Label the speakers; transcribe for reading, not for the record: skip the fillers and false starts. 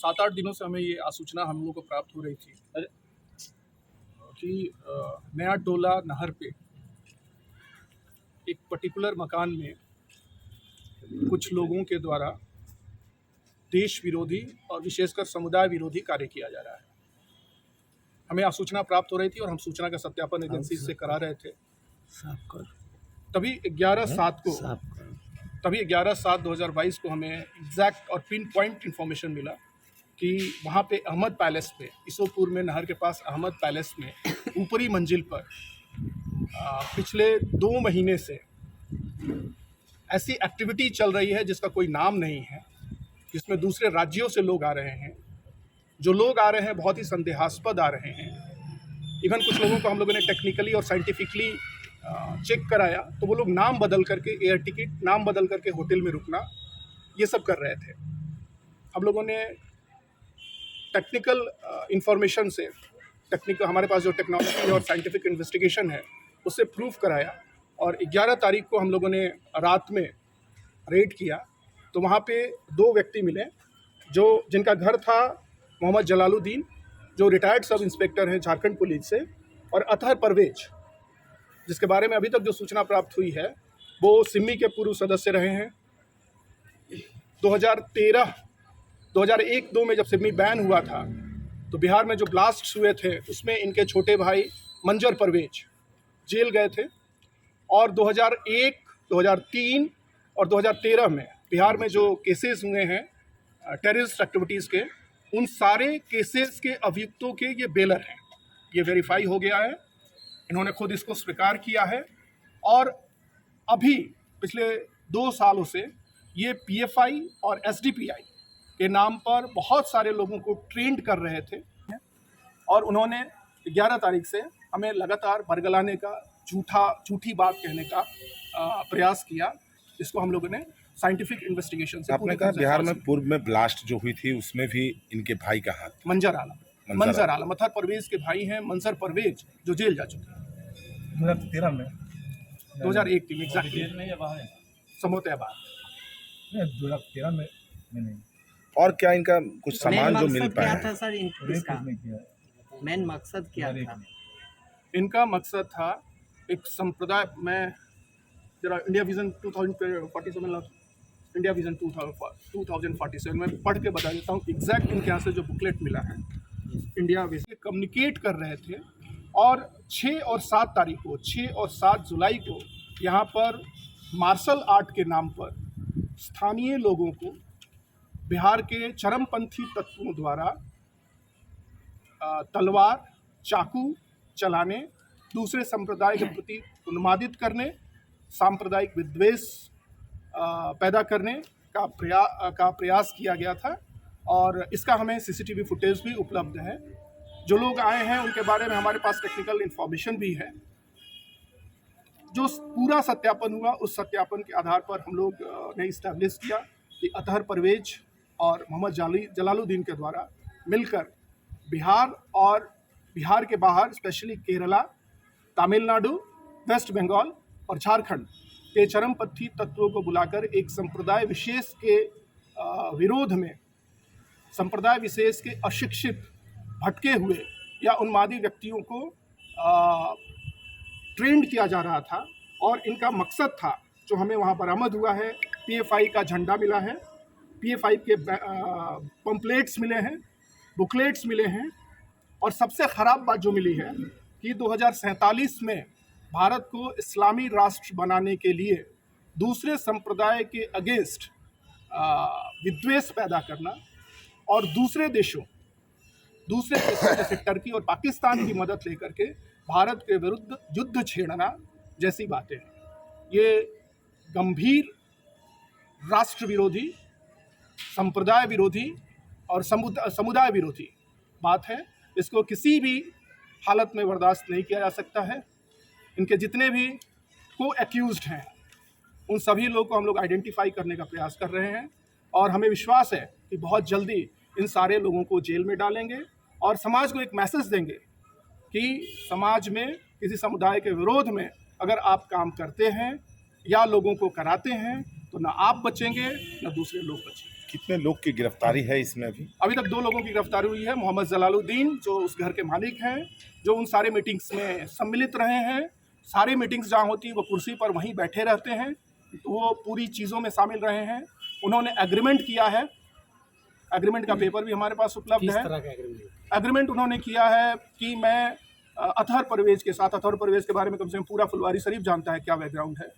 Speaker 1: 7-8 दिनों से हमें ये आसूचना हम लोगों को प्राप्त हो रही थी कि नया टोला नहर पे एक पर्टिकुलर मकान में कुछ लोगों के द्वारा देश विरोधी और विशेषकर समुदाय विरोधी कार्य किया जा रहा है। हमें आसूचना प्राप्त हो रही थी और हम सूचना का सत्यापन एजेंसी से करा रहे थे। तभी 11/7/2022 को हमें एग्जैक्ट और पिन पॉइंट इन्फॉर्मेशन मिला कि वहाँ पे अहमद पैलेस पे, ईसोपुर में नहर के पास अहमद पैलेस में ऊपरी मंजिल पर पिछले 2 महीने से ऐसी एक्टिविटी चल रही है जिसका कोई नाम नहीं है, जिसमें दूसरे राज्यों से लोग आ रहे हैं। जो लोग आ रहे हैं बहुत ही संदेहास्पद आ रहे हैं। इवन कुछ लोगों को हम लोगों ने टेक्निकली और साइंटिफिकली चेक कराया तो वो लोग नाम बदल करके, एयर टिकट नाम बदल करके होटल में रुकना, ये सब कर रहे थे। हम लोगों ने टेक्निकल इंफॉर्मेशन से, हमारे पास जो टेक्नोलॉजी और साइंटिफिक इन्वेस्टिगेशन है उससे प्रूफ कराया और 11 तारीख को हम लोगों ने रात में रेड किया तो वहाँ पे 2 व्यक्ति मिले जिनका घर था मोहम्मद जलालुद्दीन, जो रिटायर्ड सब इंस्पेक्टर हैं झारखंड पुलिस से, और अतहर परवेज, जिसके बारे में अभी तक जो सूचना प्राप्त हुई है वो सिमी के पूर्व सदस्य रहे हैं। 2001-2 में जब सिमी बैन हुआ था तो बिहार में जो ब्लास्ट हुए थे उसमें इनके छोटे भाई मंजर परवेज जेल गए थे और 2001, 2003 और 2013 में बिहार में जो केसेस हुए हैं टेररिस्ट एक्टिविटीज़ के, उन सारे केसेस के अभियुक्तों के ये बेलर हैं। ये वेरीफाई हो गया है, इन्होंने खुद इसको स्वीकार किया है और अभी पिछले 2 सालों से ये PFI और SDPI के नाम पर बहुत सारे लोगों को ट्रेंड कर रहे थे और उन्होंने 11 तारीख से हमें लगातार बरगलाने का, झूठी बात कहने का प्रयास किया। इसको हम लोगों ने साइंटिफिक इन्वेस्टिगेशन से,
Speaker 2: आपने कहा बिहार में पूर्व में ब्लास्ट जो हुई थी उसमें भी इनके भाई का हाथ,
Speaker 1: मंजर आलम अतहर परवेज के भाई हैं मंजर परवेज, जो जेल जा चुके हैं
Speaker 3: 2013 में,
Speaker 1: 2001 में एग्जैक्टली, संभवतः बात
Speaker 3: 2013 में नहीं।
Speaker 2: और क्या इनका कुछ सामान जो मिल पाया
Speaker 4: था सर? मेन मकसद क्या था? इनका
Speaker 1: मकसद था एक संप्रदाय में, जरा इंडिया विजन 2047 इंडिया विजन 2047 में पढ़ के बता देता हूँ एग्जैक्ट इनके यहाँ से जो बुकलेट मिला है। इंडिया विजन कम्युनिकेट कर रहे थे और 6 और 7 तारीख को, 6 और 7 जुलाई को यहाँ पर मार्शल आर्ट के नाम पर स्थानीय लोगों को बिहार के चरमपंथी तत्वों द्वारा तलवार, चाकू चलाने, दूसरे संप्रदाय के प्रति उन्मादित करने, सांप्रदायिक विद्वेष पैदा करने का प्रयास किया गया था और इसका हमें CCTV फुटेज भी उपलब्ध है। जो लोग आए हैं उनके बारे में हमारे पास टेक्निकल इन्फॉर्मेशन भी है। जो पूरा सत्यापन हुआ उस सत्यापन के आधार पर हम लोग ने इस्टेब्लिश किया कि अतहर परवेज और मोहम्मद जलालुद्दीन के द्वारा मिलकर बिहार और बिहार के बाहर स्पेशली केरला, तमिलनाडु, वेस्ट बंगाल और झारखंड के चरमपंथी तत्वों को बुलाकर एक संप्रदाय विशेष के विरोध में, संप्रदाय विशेष के अशिक्षित, भटके हुए या उन्मादी व्यक्तियों को ट्रेंड किया जा रहा था और इनका मकसद था, जो हमें वहाँ बरामद हुआ है, PFI का झंडा मिला है, PFI के पम्पलेट्स मिले हैं, बुकलेट्स मिले हैं और सबसे ख़राब बात जो मिली है कि 2047 में भारत को इस्लामी राष्ट्र बनाने के लिए दूसरे संप्रदाय के अगेंस्ट विद्वेष पैदा करना और दूसरे देशों जैसे टर्की और पाकिस्तान की मदद लेकर के भारत के विरुद्ध युद्ध छेड़ना जैसी बातें हैं। ये गंभीर राष्ट्र विरोधी, संप्रदाय विरोधी और समुदाय विरोधी बात है। इसको किसी भी हालत में बर्दाश्त नहीं किया जा सकता है। इनके जितने भी को-एक्यूज्ड हैं उन सभी लोगों को हम लोग आइडेंटिफाई करने का प्रयास कर रहे हैं और हमें विश्वास है कि बहुत जल्दी इन सारे लोगों को जेल में डालेंगे और समाज को एक मैसेज देंगे कि समाज में किसी समुदाय के विरोध में अगर आप काम करते हैं या लोगों को कराते हैं तो ना आप बचेंगे ना दूसरे लोग बचेंगे।
Speaker 2: कितने लोग की गिरफ्तारी है इसमें अभी?
Speaker 1: अभी तक 2 लोगों की गिरफ्तारी हुई है। मोहम्मद जलालुद्दीन जो उस घर के मालिक हैं, जो उन सारे मीटिंग्स में सम्मिलित रहे हैं, सारी मीटिंग्स जहाँ होती है वो कुर्सी पर वहीं बैठे रहते हैं, तो वो पूरी चीज़ों में शामिल रहे हैं। उन्होंने एग्रीमेंट किया है, एग्रीमेंट का पेपर भी हमारे पास उपलब्ध है। एग्रीमेंट उन्होंने किया है कि मैं अतहर परवेज़ के साथ, अतहर परवेज़ के बारे में कम से कम पूरा फुलवारी शरीफ जानता है क्या बैकग्राउंड है,